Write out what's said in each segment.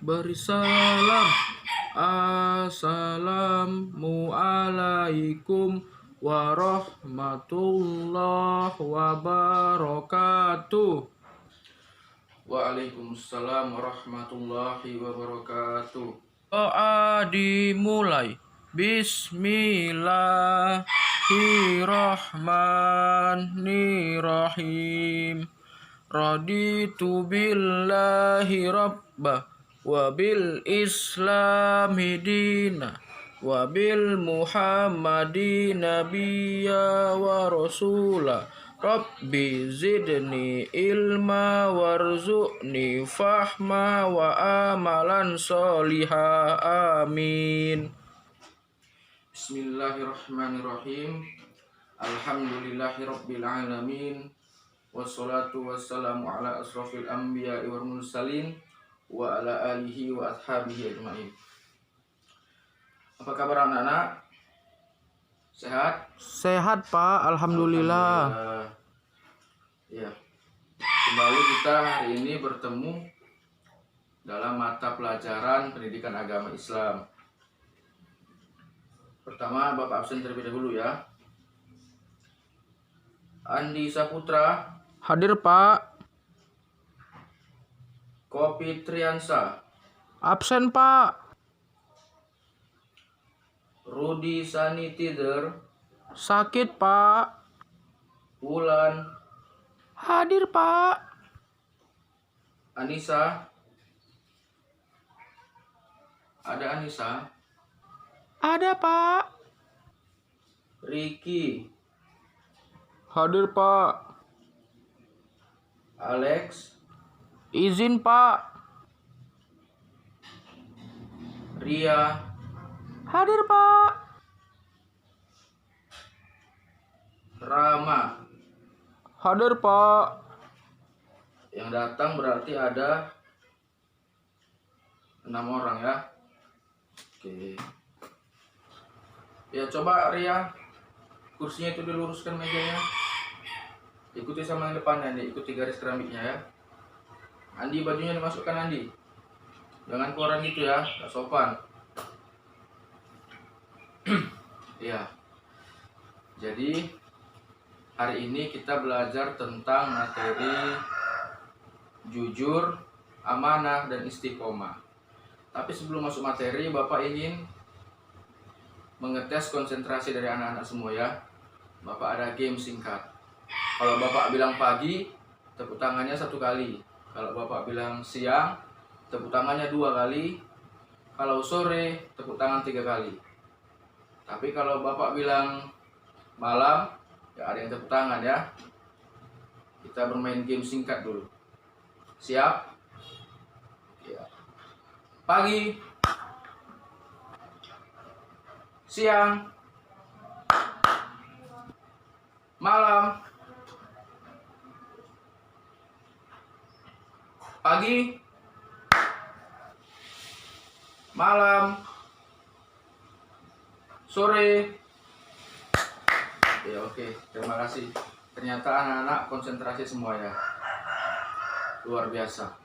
beri salam. Assalamualaikum warahmatullahi wabarakatuh. Waalaikumsalam warahmatullahi wabarakatuh. Doa dimulai. Bismillahirrahmanirrahim. Raditu billahi rabbah wa bil islami dina wa bil muhammadi nabiyya wa rasula. Rabbi zidni ilma warzuqni fahma wa amalan soliha. Amin. Bismillahirrahmanirrahim. Alhamdulillahirabbil alamin. Wassalatu wassalamu ala asrofil anbiya'i wal mursalin wa ala alihi wa ashabihi ajma'in. Apa kabar anak-anak? Sehat? Sehat, Pak. Alhamdulillah. Ya. Kembali kita hari ini bertemu dalam mata pelajaran pendidikan agama Islam. Pertama, Bapak absen terlebih dahulu ya. Andi Saputra. Hadir, Pak. Kopi Triansa. Absen, Pak. Rudi Sani Tider. Sakit, Pak. Wulan. Hadir, Pak. Anissa. Ada Anissa? Ada, Pak. Ricky. Hadir, Pak. Alex. Izin, Pak. Ria. Hadir, Pak. Rama. Hadir, Pak. Yang datang berarti ada 6 orang ya. Oke. Ya coba Ria, kursinya itu diluruskan mejanya. Ikuti sama yang depannya nih, ikuti garis keramiknya ya. Andi, bajunya dimasukkan Andi. Jangan keluaran gitu ya, gak sopan. Ya. Jadi hari ini kita belajar tentang materi jujur, amanah, dan istiqomah. Tapi sebelum masuk materi, Bapak ingin mengetes konsentrasi dari anak-anak semua ya. Bapak ada game singkat. Kalau Bapak bilang pagi, tepuk tangannya 1 kali. Kalau Bapak bilang siang, tepuk tangannya 2 kali. Kalau sore, tepuk tangan 3 kali. Tapi kalau Bapak bilang malam, ya ada yang tepuk tangan ya. Kita bermain game singkat dulu. Siap? Ya. Pagi, siang, malam, pagi, malam, sore. Ya oke, terima kasih. Ternyata anak-anak konsentrasi semua ya. Luar biasa.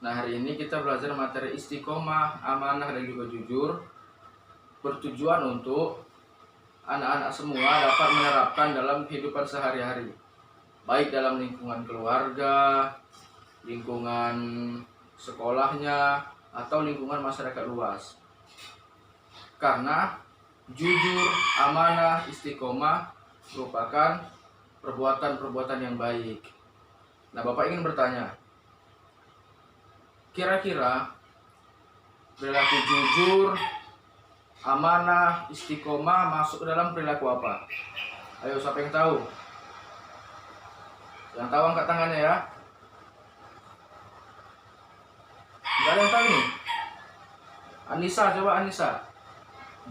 Nah, hari ini kita belajar materi istiqomah, amanah, dan juga jujur. Bertujuan untuk anak-anak semua dapat menerapkan dalam kehidupan sehari-hari. Baik dalam lingkungan keluarga, lingkungan sekolahnya, atau lingkungan masyarakat luas. Karena jujur, amanah, istiqomah merupakan perbuatan-perbuatan yang baik. Nah, Bapak ingin bertanya, kira-kira perilaku jujur, amanah, istiqomah masuk ke dalam perilaku apa? Ayo, siapa yang tahu? Yang tahu angkat tangannya ya. Gak ada yang tahu nih? Anissa, coba Anissa.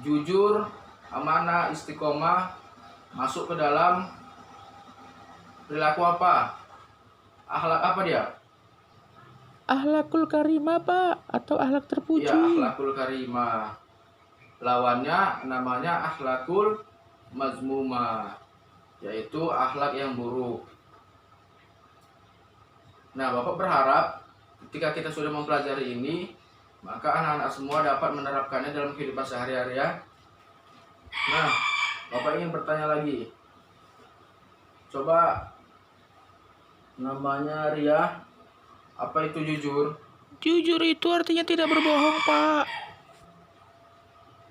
Jujur, amanah, istiqomah masuk ke dalam perilaku apa? Akhlak apa dia? Akhlakul karimah, Pak, atau akhlak terpuji. Ya, akhlakul karimah. Lawannya namanya akhlakul mazmumah, yaitu akhlak yang buruk. Nah, Bapak berharap ketika kita sudah mempelajari ini, maka anak-anak semua dapat menerapkannya dalam kehidupan sehari-hari ya. Nah, Bapak ingin bertanya lagi. Coba, namanya Ria, apa itu jujur? Jujur itu artinya tidak berbohong, Pak.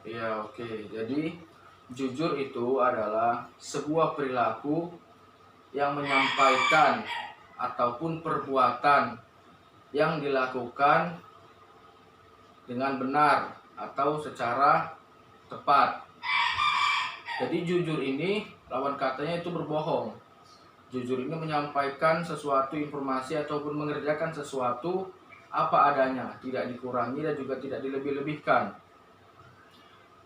Iya, oke. Jadi, jujur itu adalah sebuah perilaku yang menyampaikan ataupun perbuatan yang dilakukan dengan benar atau secara tepat. Jadi jujur ini lawan katanya itu berbohong. Jujur ini menyampaikan sesuatu informasi ataupun mengerjakan sesuatu apa adanya, tidak dikurangi dan juga tidak dilebih-lebihkan.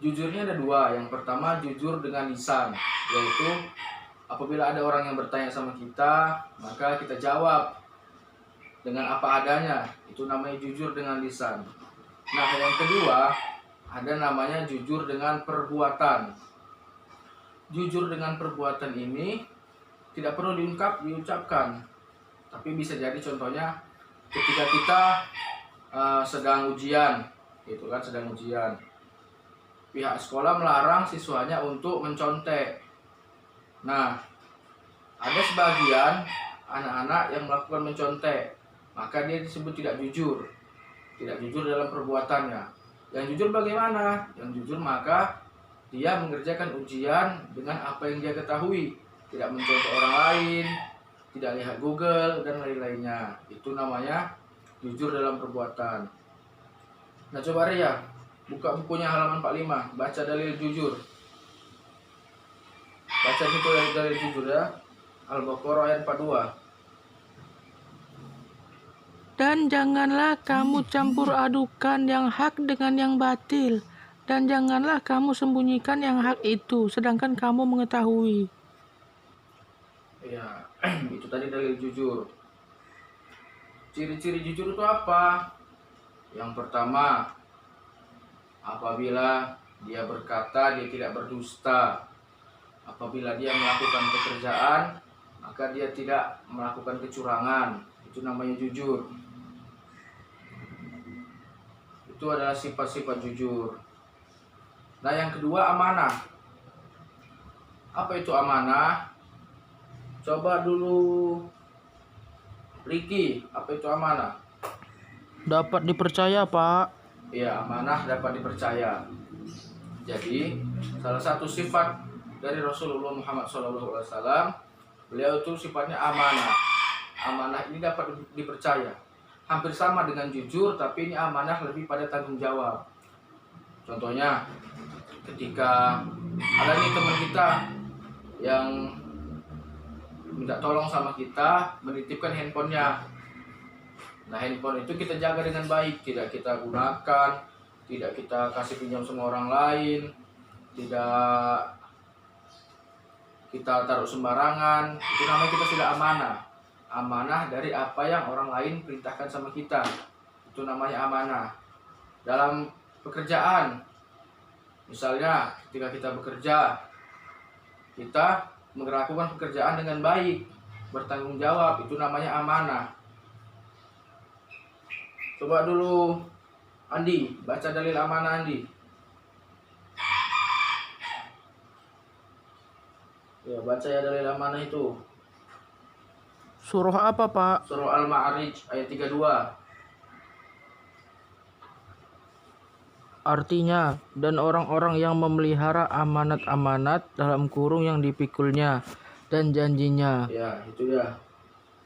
Jujurnya ada dua. Yang pertama jujur dengan lisan, yaitu apabila ada orang yang bertanya sama kita, maka kita jawab dengan apa adanya. Itu namanya jujur dengan lisan. Nah, yang kedua ada namanya jujur dengan perbuatan. Jujur dengan perbuatan ini tidak perlu diucapkan, tapi bisa jadi contohnya ketika kita sedang ujian, gitu kan, sedang ujian. Pihak sekolah melarang siswanya untuk mencontek. Nah, ada sebagian anak-anak yang melakukan mencontek, maka dia disebut tidak jujur. Tidak jujur dalam perbuatannya. Yang jujur bagaimana? Yang jujur maka dia mengerjakan ujian dengan apa yang dia ketahui, tidak mencontoh orang lain, tidak lihat Google dan lain-lainnya. Itu namanya jujur dalam perbuatan. Nah, coba Ria, buka bukunya halaman 45, baca dalil jujur. Baca itu dalil jujur ya. Al-Baqarah ayat 42. Dan janganlah kamu campur adukan yang hak dengan yang batil. Dan janganlah kamu sembunyikan yang hak itu, sedangkan kamu mengetahui. Ya, itu tadi dalil jujur. Ciri-ciri jujur itu apa? Yang pertama, apabila dia berkata dia tidak berdusta. Apabila dia melakukan pekerjaan, maka dia tidak melakukan kecurangan. Itu namanya jujur. Itu adalah sifat-sifat jujur. Nah, yang kedua amanah. Apa itu amanah? Coba dulu Ricky, apa itu amanah? Dapat dipercaya, Pak. Ya, amanah dapat dipercaya. Jadi, salah satu sifat dari Rasulullah Muhammad SAW, beliau itu sifatnya amanah. Amanah ini dapat dipercaya. Hampir sama dengan jujur, tapi ini amanah lebih pada tanggung jawab. Contohnya, ketika ada nih teman kita yang minta tolong sama kita menitipkan handphonenya. Nah, handphone itu kita jaga dengan baik, tidak kita gunakan, tidak kita kasih pinjam sama orang lain, tidak kita taruh sembarangan. Itu namanya kita sudah amanah. Amanah dari apa yang orang lain perintahkan sama kita. Itu namanya amanah. Dalam pekerjaan, misalnya ketika kita bekerja, kita melakukan pekerjaan dengan baik, bertanggung jawab, itu namanya amanah. Coba dulu Andi, baca dalil amanah Andi. Ya, baca ya dalil amanah itu. Surah apa, Pak? Surah Al-Ma'arij ayat 32. Artinya, dan orang-orang yang memelihara amanat-amanat dalam kurung yang dipikulnya dan janjinya. Ya, itu dia.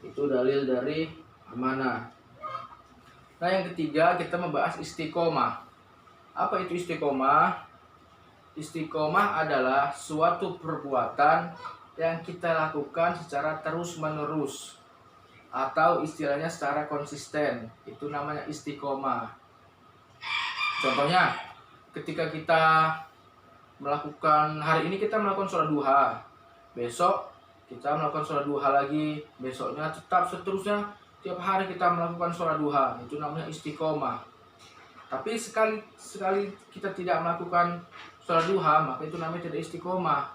Itu dalil dari amanah. Nah, yang ketiga kita membahas istiqomah. Apa itu istiqomah? Istiqomah adalah suatu perbuatan yang kita lakukan secara terus-menerus atau istilahnya secara konsisten. Itu namanya istiqomah. Contohnya, ketika kita melakukan, hari ini kita melakukan sholat duha, besok kita melakukan sholat duha lagi, besoknya tetap seterusnya, tiap hari kita melakukan sholat duha. Itu namanya istiqomah. Tapi sekali kita tidak melakukan sholat duha, maka itu namanya tidak istiqomah.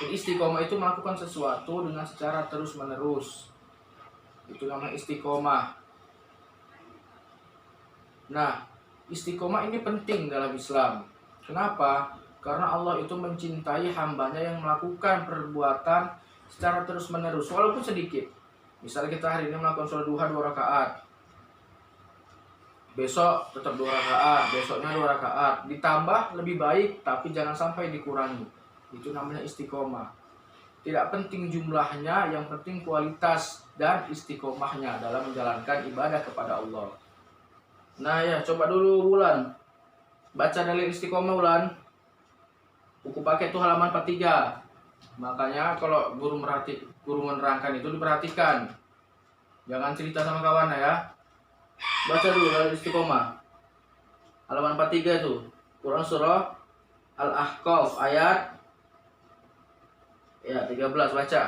Dan istiqomah itu melakukan sesuatu dengan secara terus-menerus. Itu namanya istiqomah. Nah, istiqomah ini penting dalam Islam. Kenapa? Karena Allah itu mencintai hambanya yang melakukan perbuatan secara terus-menerus, walaupun sedikit. Misalnya kita hari ini melakukan sholat duha 2 rakaat, besok tetap 2 rakaat, besoknya 2 rakaat, ditambah lebih baik, tapi jangan sampai dikurangi. Itu namanya istiqomah. Tidak penting jumlahnya, yang penting kualitas dan istiqomahnya dalam menjalankan ibadah kepada Allah. Nah ya, coba dulu Wulan baca dalil istiqomah Wulan. Buku paket itu halaman 43. Makanya kalau guru menerangkan itu diperhatikan. Jangan cerita sama kawan ya. Baca dulu dalil istiqomah. Halaman 43 itu. Quran surah Al-Ahqaf ayat 13, baca.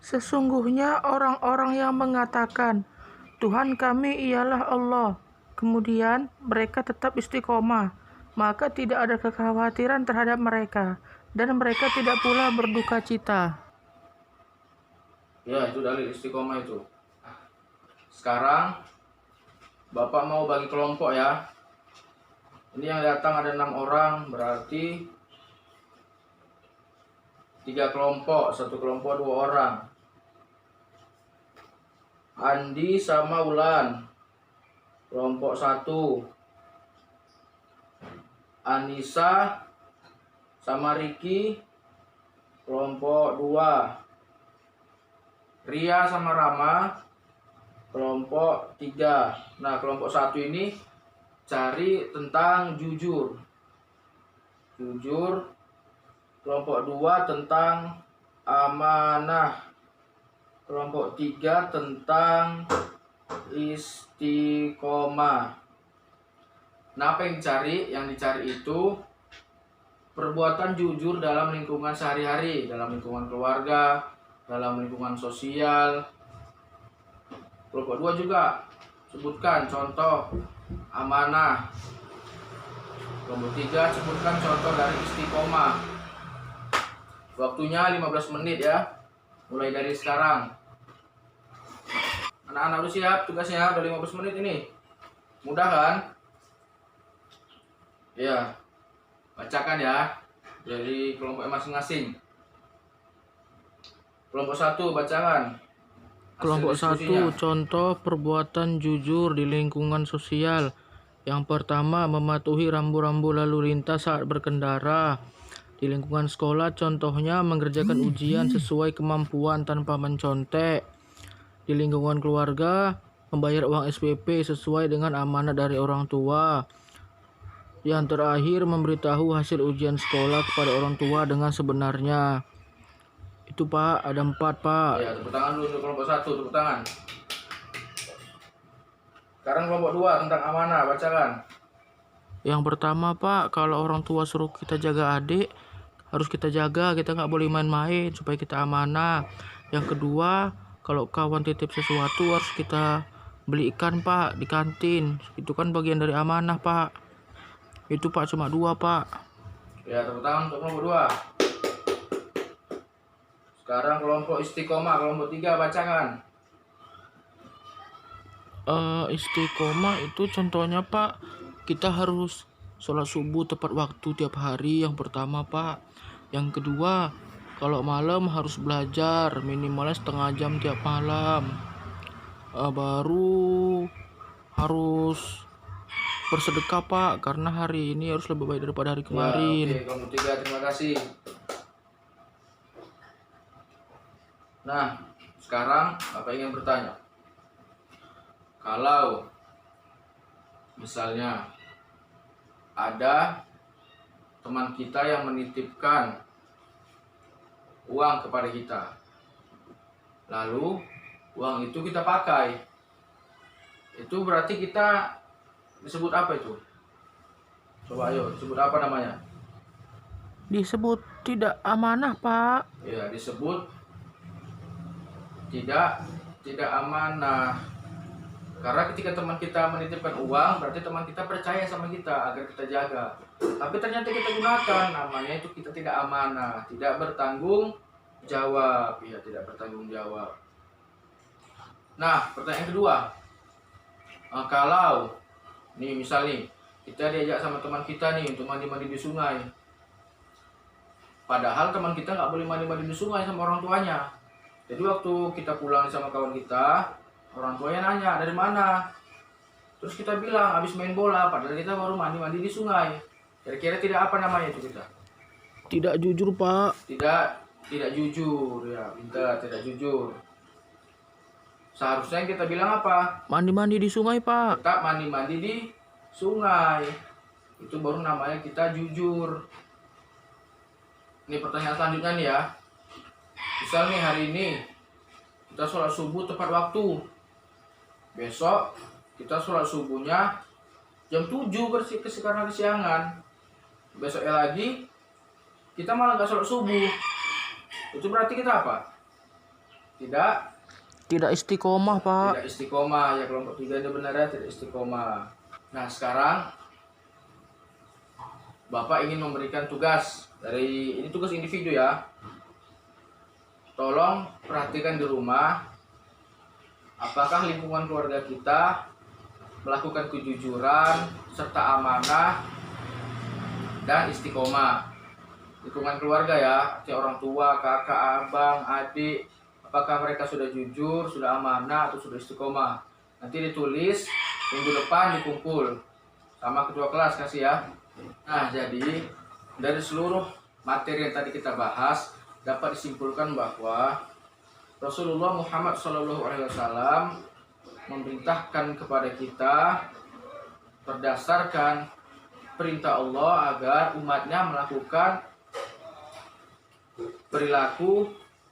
Sesungguhnya orang-orang yang mengatakan, Tuhan kami ialah Allah, kemudian mereka tetap istiqomah, maka tidak ada kekhawatiran terhadap mereka, dan mereka tidak pula berduka cita. Ya, itu dalil istiqomah itu. Sekarang Bapak mau bagi kelompok ya. Ini yang datang ada 6 orang, berarti 3 kelompok, 1 kelompok 2 orang. Andi sama Wulan, kelompok 1. Anissa sama Riki, kelompok 2. Ria sama Rama, kelompok 3. Nah, kelompok 1 ini cari tentang jujur. Jujur. Kelompok 2 tentang amanah. Kelompok 3 tentang istiqomah. Nah, apa yang dicari? Yang dicari itu perbuatan jujur dalam lingkungan sehari-hari, dalam lingkungan keluarga, dalam lingkungan sosial. Kelompok 2 juga sebutkan contoh amanah. Kelompok 3 sebutkan contoh dari istiqomah. Waktunya 15 menit ya. Mulai dari sekarang. Anak-anak udah siap tugasnya, udah 15 menit ini. Mudah kan? Ya. Bacakan ya. Dari kelompok masing-masing. Kelompok 1 bacakan. Kelompok 1, contoh perbuatan jujur di lingkungan sosial. Yang pertama, mematuhi rambu-rambu lalu lintas saat berkendara. Di lingkungan sekolah, contohnya mengerjakan ujian sesuai kemampuan tanpa mencontek. Di lingkungan keluarga, membayar uang SPP sesuai dengan amanah dari orang tua. Yang terakhir, memberitahu hasil ujian sekolah kepada orang tua dengan sebenarnya. Itu Pak, ada 4 Pak. Ya, tepuk tangan dulu untuk kelompok 1, tepuk tangan. Sekarang kelompok 2 tentang amanah, bacakan. Yang pertama Pak, kalau orang tua suruh kita jaga adik, harus kita jaga, kita nggak boleh main-main supaya kita amanah. Yang kedua, kalau kawan titip sesuatu harus kita belikan Pak di kantin. Itu kan bagian dari amanah Pak. Itu Pak, cuma 2 Pak. Ya, tepuk tangan untuk kelompok 2. Sekarang kelompok istiqomah, kelompok 3 bacakan. Istiqomah itu contohnya Pak, kita harus sholat subuh tepat waktu tiap hari. Yang pertama Pak. Yang kedua, kalau malam harus belajar minimalnya setengah jam tiap malam. Baru harus bersedekah Pak, karena hari ini harus lebih baik daripada hari kemarin. Ya, oke, kelompok 3 terima kasih. Nah, sekarang Bapak ingin bertanya. Kalau misalnya ada teman kita yang menitipkan uang kepada kita, lalu uang itu kita pakai, itu berarti kita disebut apa itu? Coba ayo, disebut apa namanya? Disebut tidak amanah Pak. Ya, disebut tidak amanah. Karena ketika teman kita menitipkan uang, berarti teman kita percaya sama kita agar kita jaga. Tapi ternyata kita gunakan, namanya itu kita tidak amanah, tidak bertanggung jawab. Ya, tidak bertanggung jawab. Nah, pertanyaan kedua. Kalau nih misal nih kita diajak sama teman kita nih untuk mandi-mandi di sungai, padahal teman kita nggak boleh mandi-mandi di sungai sama orang tuanya. Jadi waktu kita pulang sama kawan kita, orang tuanya nanya dari mana, terus kita bilang habis main bola, padahal kita baru mandi-mandi di sungai. Kira-kira tidak apa namanya itu kita? Tidak jujur, Pak. Tidak jujur ya, pintar, tidak jujur. Seharusnya kita bilang apa? Mandi-mandi di sungai, Pak. Tetap mandi-mandi di sungai. Itu baru namanya kita jujur. Ini pertanyaan selanjutnya nih ya. Misal nih hari ini kita sholat subuh tepat waktu. Besok kita sholat subuhnya jam 7 karena kesiangan. Besoknya lagi kita malah nggak sholat subuh. Itu berarti kita apa? Tidak istiqomah, Pak. Tidak istiqomah ya, kelompok 3 itu benar ya, tidak istiqomah. Nah sekarang Bapak ingin memberikan tugas ini tugas individu ya. Tolong perhatikan di rumah, apakah lingkungan keluarga kita melakukan kejujuran serta amanah dan istiqomah. Lingkungan keluarga ya, artinya orang tua, kakak, abang, adik, apakah mereka sudah jujur, sudah amanah, atau sudah istiqomah. Nanti ditulis, minggu depan dikumpul sama ketua kelas kasih ya. Nah jadi dari seluruh materi yang tadi kita bahas dapat disimpulkan bahwa Rasulullah Muhammad SAW memerintahkan kepada kita berdasarkan perintah Allah agar umatnya melakukan perilaku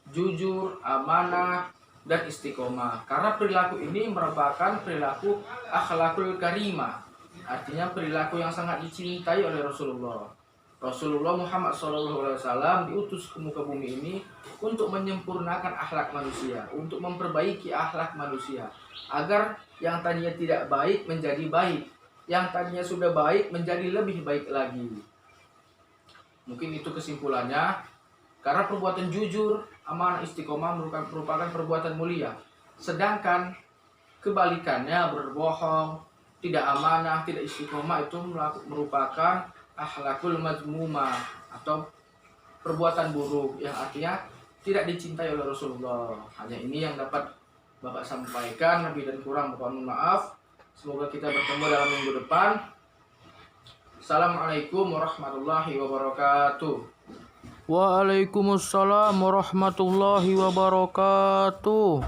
jujur, amanah, dan istiqomah. Karena perilaku ini merupakan perilaku akhlakul karimah, artinya perilaku yang sangat dicintai oleh Rasulullah. Rasulullah Muhammad SAW diutus ke muka bumi ini untuk menyempurnakan akhlak manusia, untuk memperbaiki akhlak manusia, agar yang tadinya tidak baik menjadi baik, yang tadinya sudah baik menjadi lebih baik lagi. Mungkin itu kesimpulannya. Karena perbuatan jujur, amanah, istiqomah merupakan perbuatan mulia. Sedangkan kebalikannya, berbohong, tidak amanah, tidak istiqomah itu merupakan akhlakul mazmumah atau perbuatan buruk yang artinya tidak dicintai oleh Rasulullah. Hanya ini yang dapat Bapak sampaikan, lebih dan kurang Bapak mohon maaf. Semoga kita bertemu dalam minggu depan. Assalamualaikum warahmatullahi wabarakatuh. Waalaikumsalam warahmatullahi wabarakatuh.